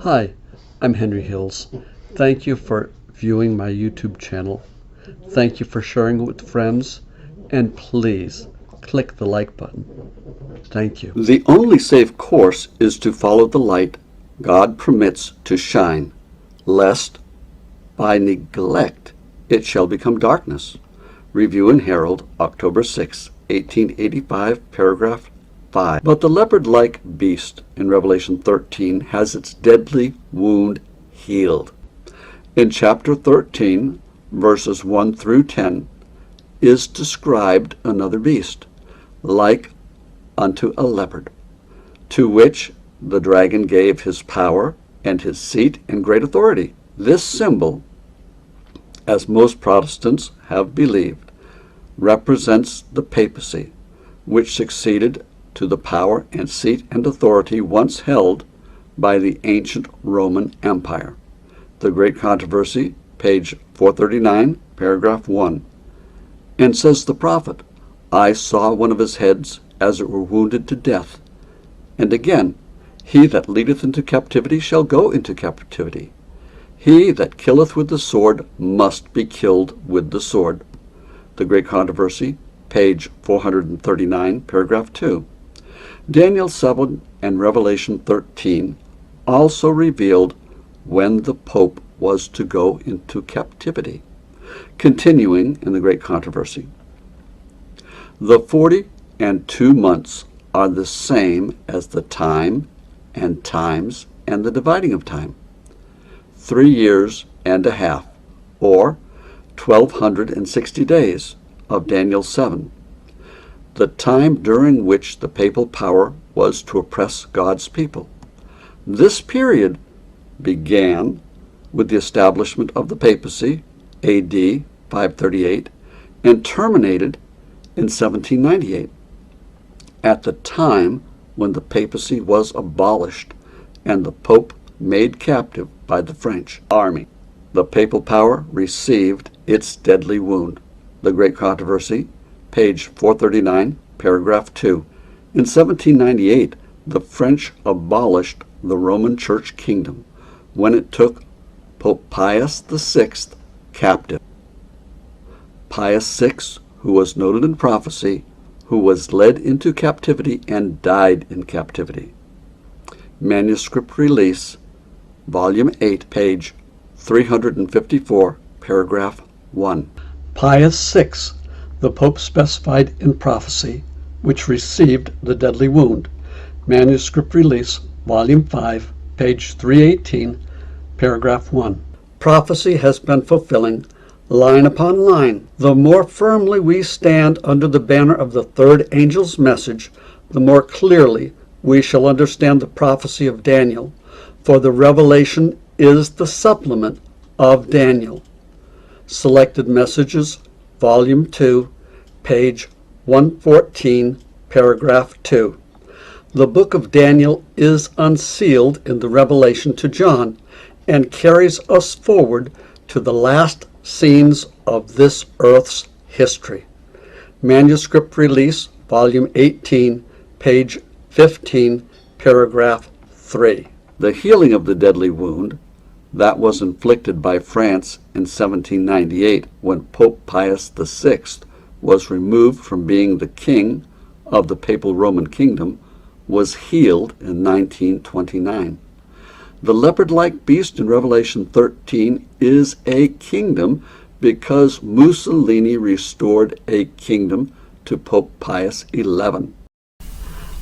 Hi, I'm Henry Hills. Thank you for viewing my YouTube channel. Thank you for sharing it with friends, and please click the like button. Thank you. The only safe course is to follow the light God permits to shine, lest by neglect it shall become darkness. Review and Herald, October 6, 1885, paragraph 5. But the leopard-like beast in Revelation 13 has its deadly wound healed. In chapter 13, verses 1 through 10, is described another beast, like unto a leopard, to which the dragon gave his power and his seat and great authority. This symbol, as most Protestants have believed, represents the papacy, which succeeded to the power and seat and authority once held by the ancient Roman Empire. The Great Controversy, page 439, paragraph 1. And says the prophet, I saw one of his heads as it were wounded to death. And again, he that leadeth into captivity shall go into captivity. He that killeth with the sword must be killed with the sword. The Great Controversy, page 439, paragraph 2. Daniel 7 and Revelation 13 also revealed when the Pope was to go into captivity. Continuing in the Great Controversy, the 42 months are the same as the time and times and the dividing of time. 3 years and a half, or 1260 days of Daniel 7, the time during which the papal power was to oppress God's people. This period began with the establishment of the papacy, A.D. 538, and terminated in 1798, at the time when the papacy was abolished and the Pope made captive by the French army. The papal power received its deadly wound. The Great Controversy, page 439, paragraph 2. In 1798, the French abolished the Roman Church kingdom when it took Pope Pius VI captive. Pius VI, who was noted in prophecy, who was led into captivity and died in captivity. Manuscript Release, Volume 8, page 354, paragraph 1. Pius VI, the Pope specified in prophecy, which received the deadly wound. Manuscript Release, Volume 5, page 318, paragraph 1. Prophecy has been fulfilling, line upon line. The more firmly we stand under the banner of the third angel's message, the more clearly we shall understand the prophecy of Daniel, for the revelation is the supplement of Daniel. Selected Messages, Volume 2, page 114, paragraph 2. The book of Daniel is unsealed in the revelation to John and carries us forward to the last scenes of this earth's history. Manuscript Release, Volume 18, page 15, paragraph 3. The healing of the deadly wound that was inflicted by France in 1798 when Pope Pius VI was removed from being the king of the papal Roman kingdom was healed in 1929. The leopard-like beast in Revelation 13 is a kingdom because Mussolini restored a kingdom to Pope Pius XI.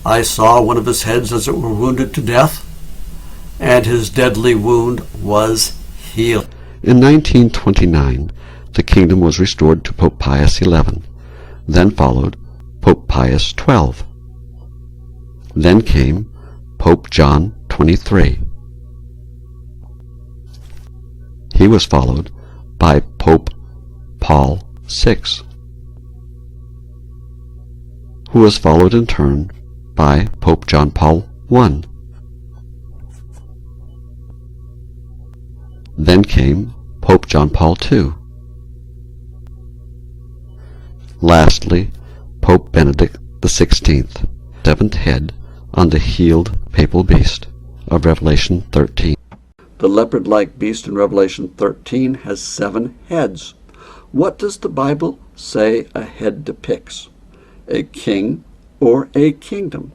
I saw one of his heads as it were wounded to death, and his deadly wound was healed. In 1929, the kingdom was restored to Pope Pius XI. Then followed Pope Pius XII. Then came Pope John XXIII. He was followed by Pope Paul VI, who was followed in turn by Pope John Paul I. Then came Pope John Paul II. Lastly, Pope Benedict XVI, seventh head on the healed papal beast of Revelation 13. The leopard-like beast in Revelation 13 has 7 heads. What does the Bible say a head depicts? A king or a kingdom?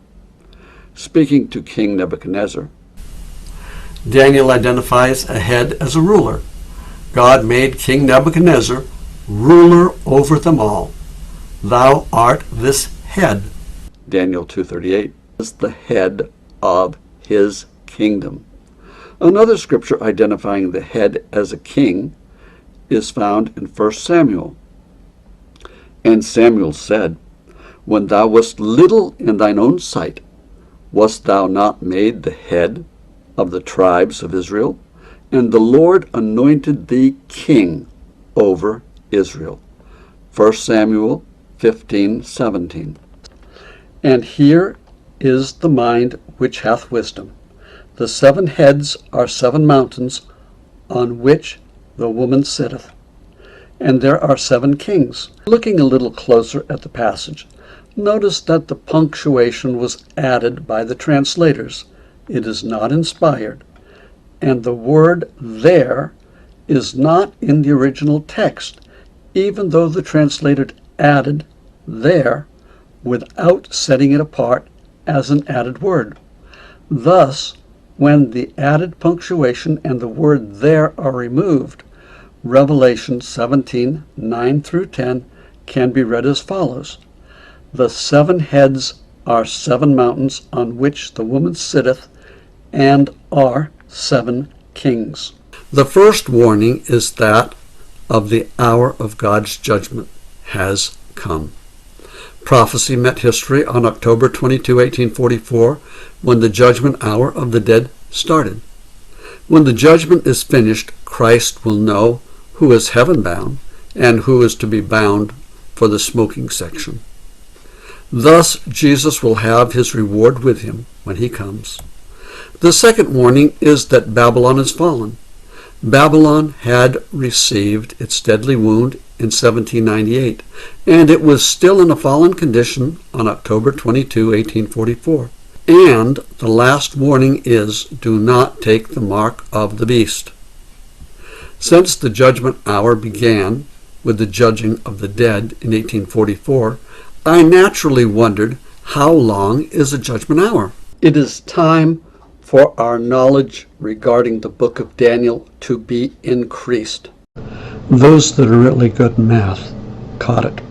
Speaking to King Nebuchadnezzar, Daniel identifies a head as a ruler. God made King Nebuchadnezzar ruler over them all. Thou art this head. Daniel 2:38, is the head of his kingdom. Another scripture identifying the head as a king is found in 1 Samuel. And Samuel said, When thou wast little in thine own sight, wast thou not made the head of the tribes of Israel? And the Lord anointed thee king over Israel. 1 Samuel 15:17. And here is the mind which hath wisdom. The 7 heads are 7 mountains on which the woman sitteth. And there are 7 kings. Looking a little closer at the passage, notice that the punctuation was added by the translators. It is not inspired. And the word there is not in the original text, even though the translator added there without setting it apart as an added word. Thus, when the added punctuation and the word there are removed, Revelation 17:9 through 10 can be read as follows. The 7 heads are 7 mountains on which the woman sitteth, and are 7 kings. The first warning is that of the hour of God's judgment has come. Prophecy met history on October 22, 1844, when the judgment hour of the dead started. When the judgment is finished, Christ will know who is heaven-bound and who is to be bound for the smoking section. Thus, Jesus will have his reward with him when he comes. The second warning is that Babylon is fallen. Babylon had received its deadly wound in 1798, and it was still in a fallen condition on October 22, 1844. And the last warning is, do not take the mark of the beast. Since the judgment hour began with the judging of the dead in 1844, I naturally wondered, how long is a judgment hour? It is time for our knowledge regarding the book of Daniel to be increased. Those that are really good in math caught it.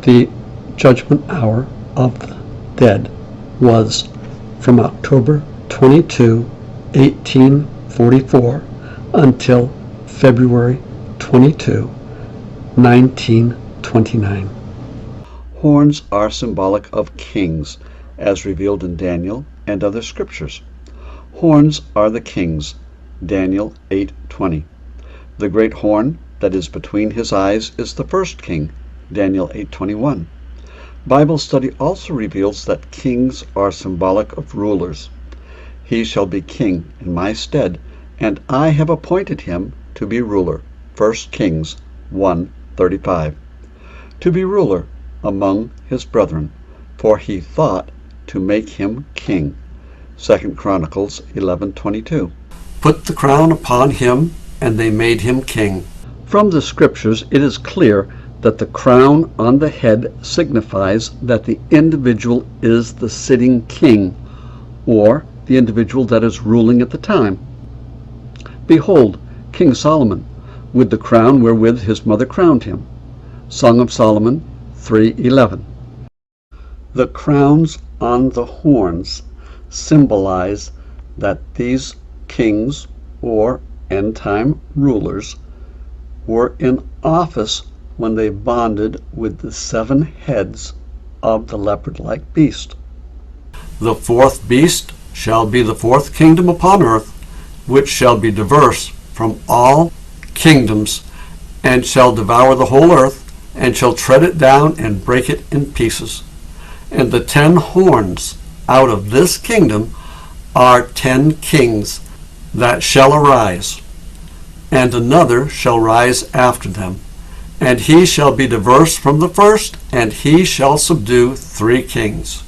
The judgment hour of the dead was from October 22, 1844 until February 22, 1929. Horns are symbolic of kings, as revealed in Daniel and other scriptures. Horns are the kings, Daniel 8:20. The great horn that is between his eyes is the first king, Daniel 8:21. Bible study also reveals that kings are symbolic of rulers. He shall be king in my stead, and I have appointed him to be ruler, 1 Kings 1:35. To be ruler among his brethren, for he thought to make him king, 2 Chronicles 11:22. Put the crown upon him, and they made him king. From the scriptures, it is clear that the crown on the head signifies that the individual is the sitting king, or the individual that is ruling at the time. Behold, King Solomon, with the crown wherewith his mother crowned him. Song of Solomon 3:11. The crowns on the horns symbolize that these kings or end-time rulers were in office when they bonded with the 7 heads of the leopard-like beast. The 4th beast shall be the 4th kingdom upon earth, which shall be diverse from all kingdoms, and shall devour the whole earth, and shall tread it down and break it in pieces. And the 10 horns out of this kingdom are 10 kings that shall arise, and another shall rise after them. And he shall be diverse from the first, and he shall subdue 3 kings.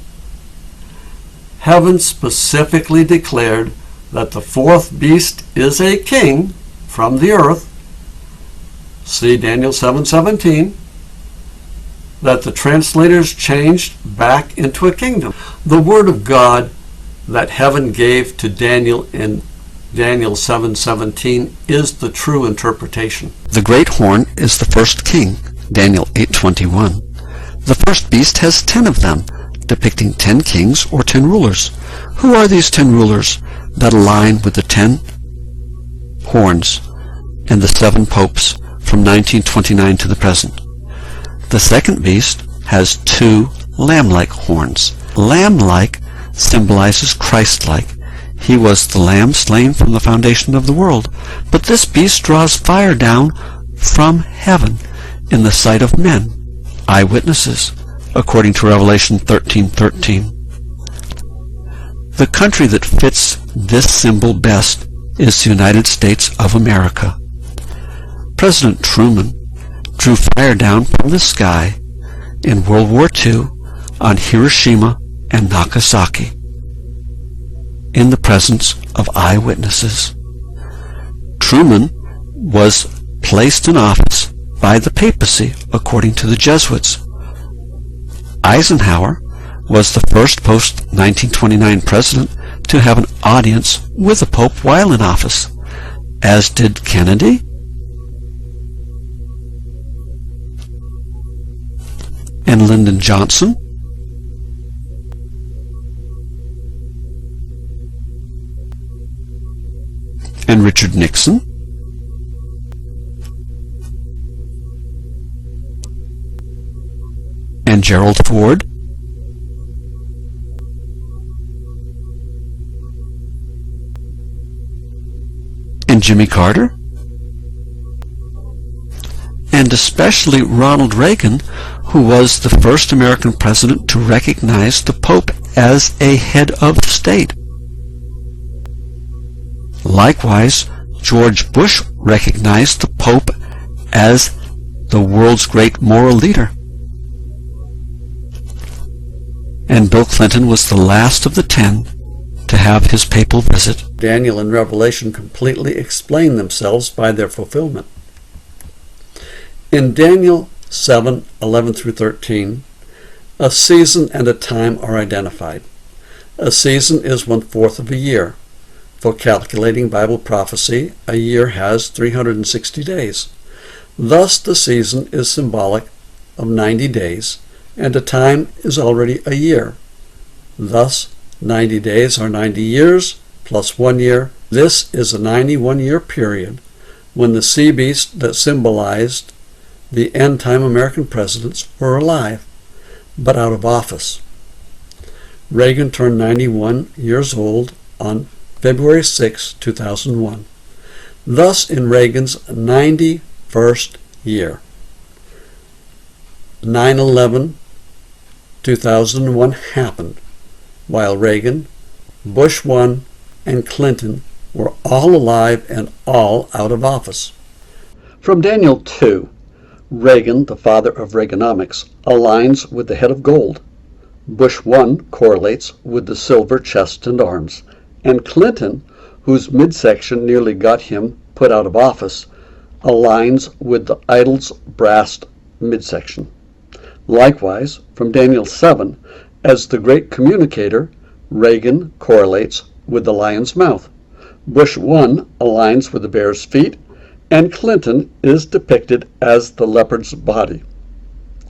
Heaven specifically declared that the fourth beast is a king from the earth, see Daniel 7:17, that the translators changed back into a kingdom. The word of God that heaven gave to Daniel in Daniel 7:17 is the true interpretation. The great horn is the first king, Daniel 8:21. The first beast has 10 of them, depicting 10 kings or 10 rulers. Who are these 10 rulers that align with the 10 horns and the 7 popes from 1929 to the present? The second beast has 2 lamb-like horns. Lamb-like symbolizes Christ-like. He was the lamb slain from the foundation of the world. But this beast draws fire down from heaven in the sight of men, eyewitnesses, according to Revelation 13:13. The country that fits this symbol best is the United States of America. President Truman drew fire down from the sky in World War II on Hiroshima and Nagasaki in the presence of eyewitnesses. Truman was placed in office by the papacy according to the Jesuits. Eisenhower was the first post-1929 president to have an audience with the Pope while in office, as did Kennedy and Lyndon Johnson, and Richard Nixon, and Gerald Ford, and Jimmy Carter, and especially Ronald Reagan, who was the first American president to recognize the Pope as a head of state. Likewise, George Bush recognized the Pope as the world's great moral leader. And Bill Clinton was the last of the 10 to have his papal visit. Daniel and Revelation completely explain themselves by their fulfillment. In Daniel 7:11 through 13, a season and a time are identified. A season is 1/4 of a year. For calculating Bible prophecy, a year has 360 days. Thus, the season is symbolic of 90 days, and a time is already a year. Thus, 90 days are 90 years plus 1 year. This is a 91-year period when the sea beast that symbolized the end-time American presidents were alive, but out of office. Reagan turned 91 years old on February 6, 2001. Thus, in Reagan's 91st year, 9/11/2001 happened, while Reagan, Bush 1, and Clinton were all alive and all out of office. From Daniel 2, Reagan, the father of Reaganomics, aligns with the head of gold. Bush 1 correlates with the silver chest and arms, and Clinton, whose midsection nearly got him put out of office, aligns with the idol's brass midsection. Likewise, from Daniel 7, as the great communicator, Reagan correlates with the lion's mouth. Bush 1 aligns with the bear's feet, and Clinton is depicted as the leopard's body.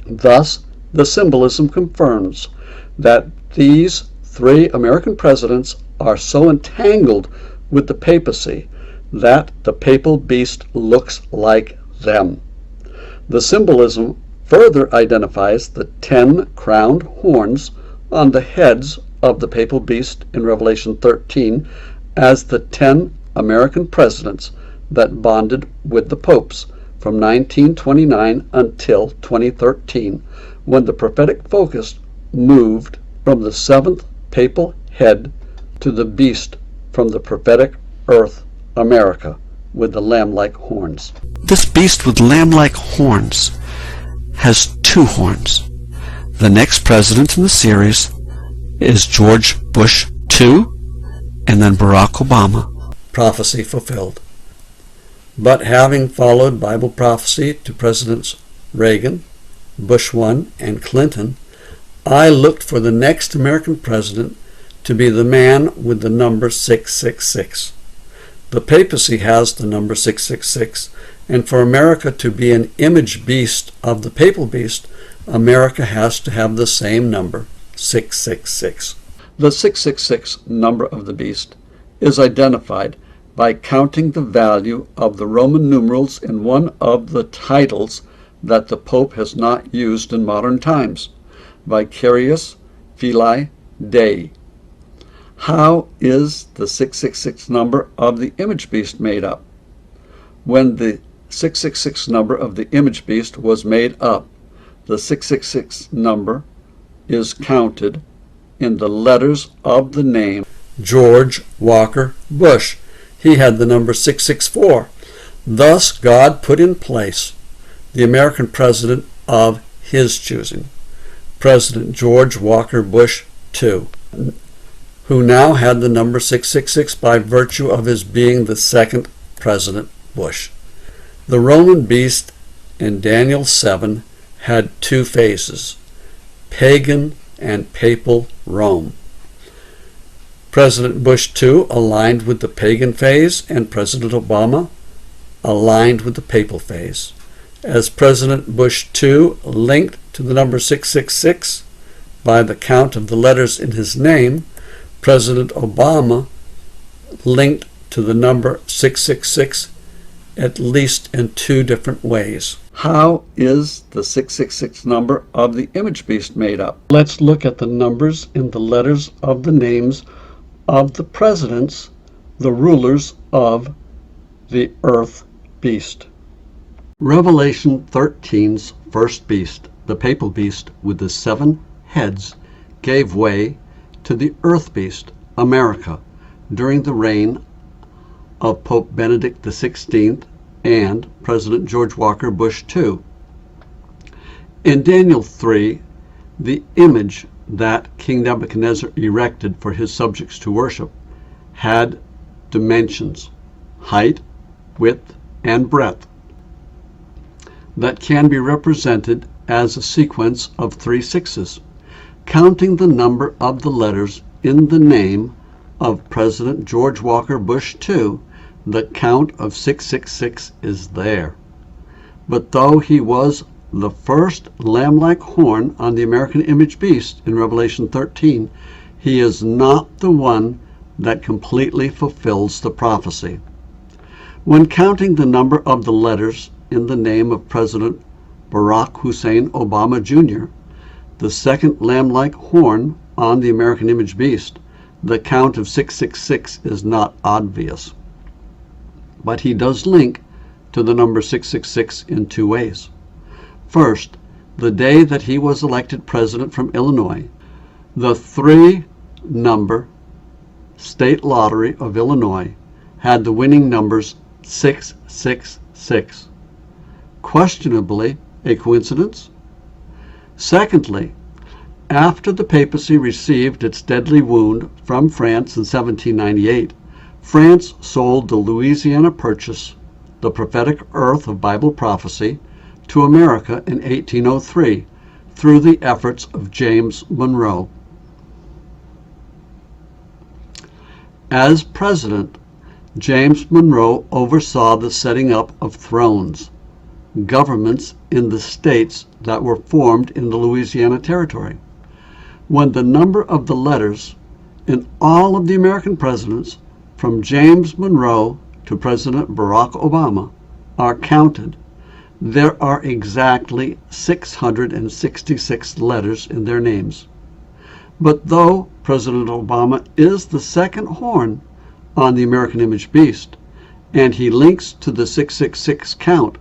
Thus, the symbolism confirms that these 3 American presidents are so entangled with the papacy that the papal beast looks like them. The symbolism further identifies the 10 crowned horns on the heads of the papal beast in Revelation 13 as the 10 American presidents that bonded with the popes from 1929 until 2013, when the prophetic focus moved from the 7th papal head to the beast from the prophetic earth, America, with the lamb-like horns. This beast with lamb-like horns has 2 horns. The next president in the series is George Bush II, and then Barack Obama. Prophecy fulfilled. But having followed Bible prophecy to Presidents Reagan, Bush 1, and Clinton, I looked for the next American president to be the man with the number 666. The papacy has the number 666, and for America to be an image beast of the papal beast, America has to have the same number, 666. The 666 number of the beast is identified by counting the value of the Roman numerals in one of the titles that the Pope has not used in modern times, Vicarius Filii Dei. How is the 666 number of the image beast made up? When the 666 number of the image beast was made up, the 666 number is counted in the letters of the name George Walker Bush. He had the number 664. Thus, God put in place the American president of his choosing, President George Walker Bush II, who now had the number 666 by virtue of his being the second President Bush. The Roman beast in Daniel 7 had two phases, pagan and papal Rome. President Bush II aligned with the pagan phase, and President Obama aligned with the papal phase. As President Bush II linked to the number 666 by the count of the letters in his name, President Obama linked to the number 666 at least in two different ways. How is the 666 number of the image beast made up? Let's look at the numbers in the letters of the names of the presidents, the rulers of the earth beast. Revelation 13's first beast, the papal beast with the 7 heads, gave way to the earth beast, America, during the reign of Pope Benedict XVI and President George Walker Bush II. In Daniel 3, the image that King Nebuchadnezzar erected for his subjects to worship had dimensions, height, width, and breadth, that can be represented as a sequence of 3 sixes. Counting the number of the letters in the name of President George Walker Bush II, the count of 666 is there. But though he was the first lamb-like horn on the American image beast in Revelation 13, he is not the one that completely fulfills the prophecy. When counting the number of the letters in the name of President Barack Hussein Obama Jr., the second lamb-like horn on the American image beast, the count of 666 is not obvious. But he does link to the number 666 in 2 ways. First, the day that he was elected president from Illinois, the 3-number state lottery of Illinois had the winning numbers 666. Questionably, a coincidence? Secondly, after the papacy received its deadly wound from France in 1798, France sold the Louisiana Purchase, the prophetic earth of Bible prophecy, to America in 1803 through the efforts of James Monroe. As president, James Monroe oversaw the setting up of thrones, governments in the states that were formed in the Louisiana Territory. When the number of the letters in all of the American presidents, from James Monroe to President Barack Obama, are counted, there are exactly 666 letters in their names. But though President Obama is the second horn on the American image beast, and he links to the 666 count,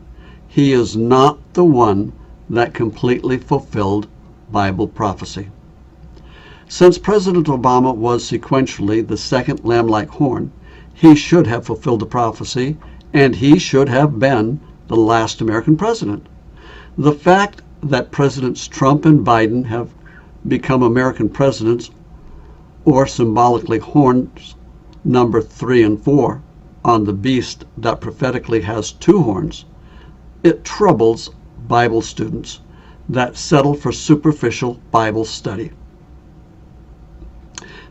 he is not the one that completely fulfilled Bible prophecy. Since President Obama was sequentially the second lamb-like horn, he should have fulfilled the prophecy, and he should have been the last American president. The fact that Presidents Trump and Biden have become American presidents, or symbolically horns number 3 and 4 on the beast that prophetically has 2 horns, it troubles Bible students that settle for superficial Bible study.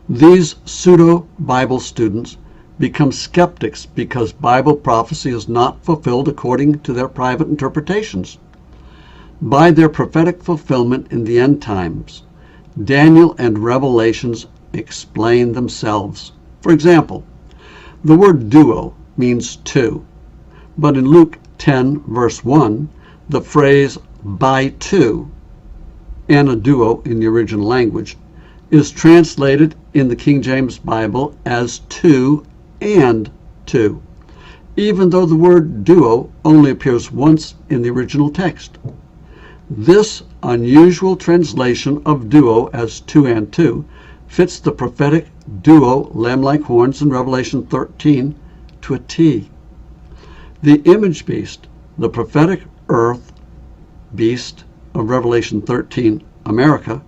These pseudo-Bible students become skeptics because Bible prophecy is not fulfilled according to their private interpretations. By their prophetic fulfillment in the end times, Daniel and Revelations explain themselves. For example, the word duo means 2, but in Luke 10, verse 1, the phrase by 2, anaduo in the original language, is translated in the King James Bible as 2 and 2, even though the word duo only appears once in the original text. This unusual translation of duo as 2 and 2 fits the prophetic duo lamb-like horns in Revelation 13 to a T. The image beast, the prophetic earth beast of Revelation 13, America,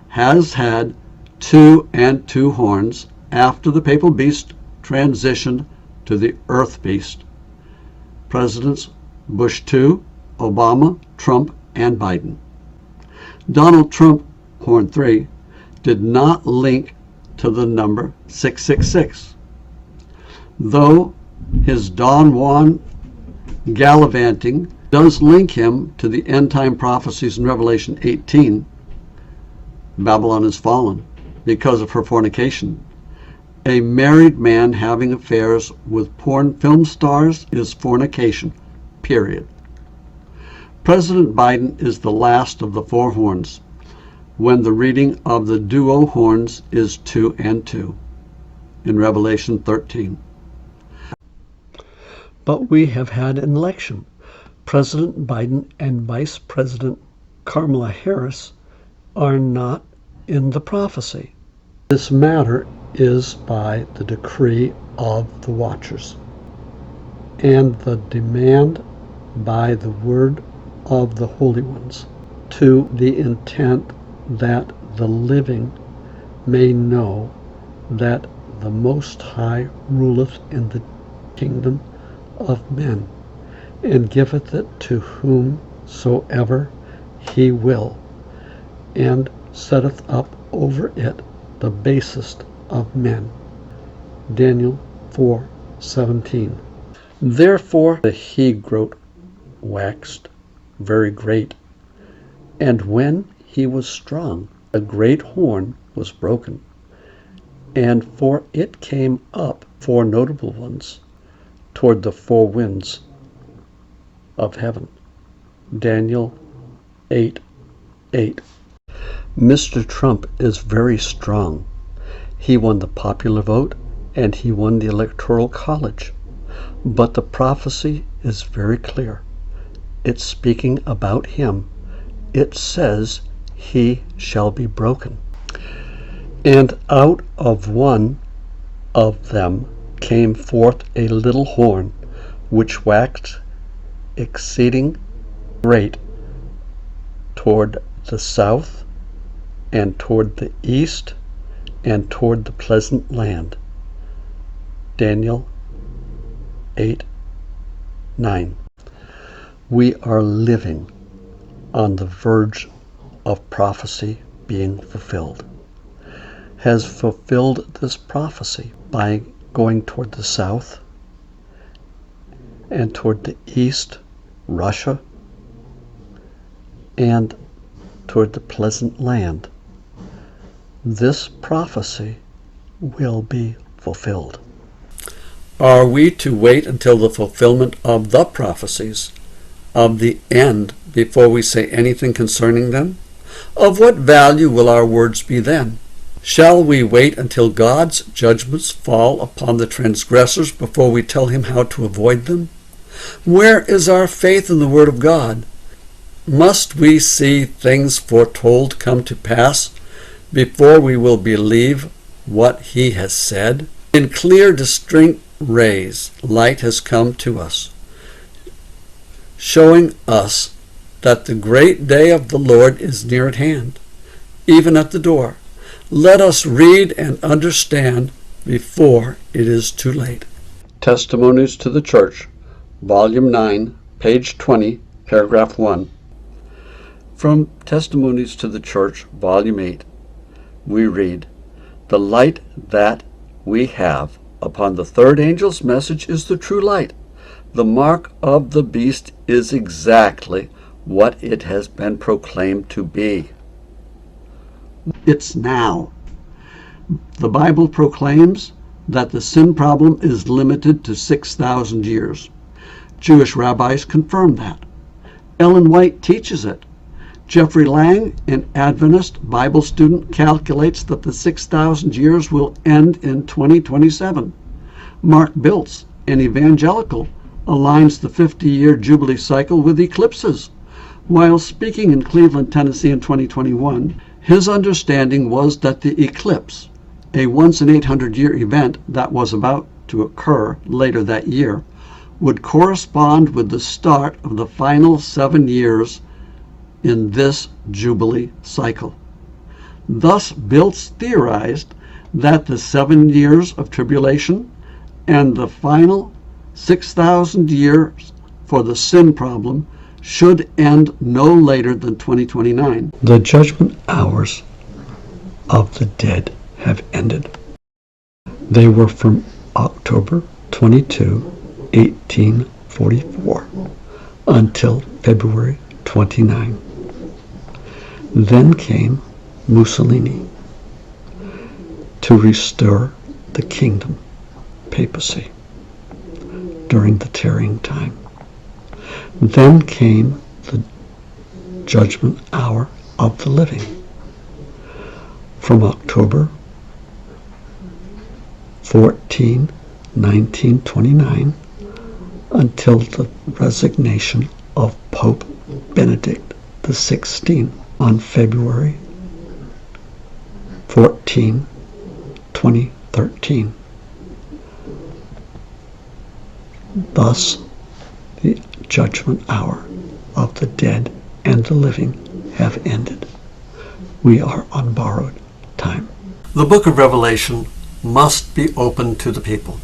has had 2 and 2 horns after the papal beast transitioned to the earth beast. Presidents Bush II, Obama, Trump, and Biden. Donald Trump, horn 3, did not link to the number 666, though his Don Juan gallivanting does link him to the end-time prophecies in Revelation 18. Babylon is fallen because of her fornication. A married man having affairs with porn film stars is fornication, period. President Biden is the last of the 4 horns, when the reading of the duo horns is 2 and 2 in Revelation 13. But we have had an election. President Biden and Vice President Kamala Harris are not in the prophecy. This matter is by the decree of the watchers, and the demand by the word of the holy ones, to the intent that the living may know that the Most High ruleth in the kingdom of men, and giveth it to whomsoever he will, and setteth up over it the basest of men. Daniel 4:17. Therefore the he-goat waxed very great, and when he was strong, a great horn was broken, and for it came up 4 notable ones toward the 4 winds of heaven. Daniel 8:8. Mr. Trump is very strong. He won the popular vote and he won the Electoral College. But the prophecy is very clear. It's speaking about him. It says he shall be broken. And out of one of them came forth a little horn, which waxed exceeding great toward the south, and toward the east, and toward the pleasant land. Daniel 8:9. We are living on the verge of prophecy being fulfilled. Has fulfilled this prophecy by going toward the south, and toward the east, Russia, and toward the pleasant land. This prophecy will be fulfilled. Are we to wait until the fulfillment of the prophecies of the end before we say anything concerning them? Of what value will our words be then? Shall we wait until God's judgments fall upon the transgressors before we tell him how to avoid them? Where is our faith in the Word of God? Must we see things foretold come to pass before we will believe what he has said? In clear, distinct rays, light has come to us, showing us that the great day of the Lord is near at hand, even at the door. Let us read and understand before it is too late. Testimonies to the Church, Volume 9, page 20, paragraph 1. From Testimonies to the Church, Volume 8, we read, "The light that we have upon the third angel's message is the true light. The mark of the beast is exactly what it has been proclaimed to be. It's now. The Bible proclaims that the sin problem is limited to 6,000 years. Jewish rabbis confirm that. Ellen White teaches it. Jeffrey Lang, an Adventist Bible student, calculates that the 6,000 years will end in 2027. Mark Biltz, an evangelical, aligns the 50-year Jubilee cycle with eclipses. While speaking in Cleveland, Tennessee in 2021, his understanding was that the eclipse, a once-in-800-year event that was about to occur later that year, would correspond with the start of the final 7 years in this Jubilee cycle. Thus, Biltz theorized that the 7 years of tribulation and the final 6,000 years for the sin problem should end no later than 2029. The judgment hours of the dead have ended. They were from October 22, 1844 until February 29. Then came Mussolini to restore the kingdom, papacy, during the tarrying time. Then came the judgment hour of the living from October 14, 1929 until the resignation of Pope Benedict XVI on February 14, 2013. Thus, the judgment hour of the dead and the living have ended. We are on borrowed time. The book of Revelation must be open to the people.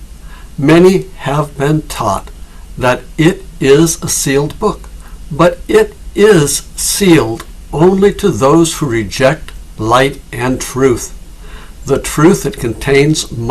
Many have been taught that it is a sealed book, but it is sealed only to those who reject light and truth. The truth it contains